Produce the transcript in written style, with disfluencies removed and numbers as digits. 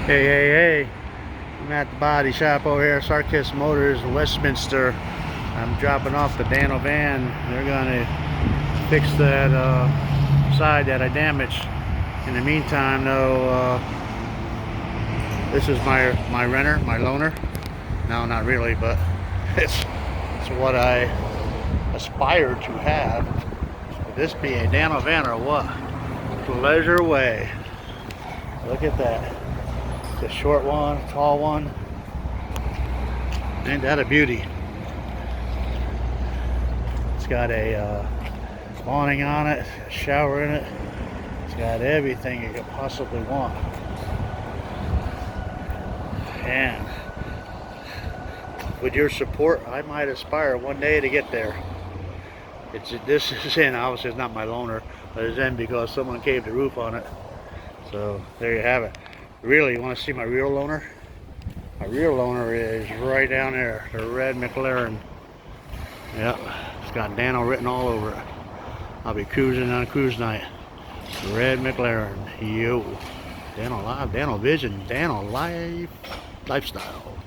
Hey, I'm at the body shop over here, Sarkis Motors, Westminster. I'm dropping off the DanoVan. They're gonna fix that side that I damaged. In the meantime, though, this is my renter, my loaner. No, not really, but it's what I aspire to have. Would this be a DanoVan or what? Pleasure way. Look at that. It's a short one, tall one. Ain't that a beauty? It's got a awning on it, a shower in it. It's got everything you could possibly want. And with your support, I might aspire one day to get there. This is in, obviously it's not my loaner, but it's in because someone caved the roof on it. So there you have it. Really, you want to see my real loaner? My real loaner is right down there, the red McLaren. Yep, it's got Dano written all over it. I'll be cruising on cruise night. Red McLaren, yo. DanoLive, DanoVision, DanoLive lifestyle.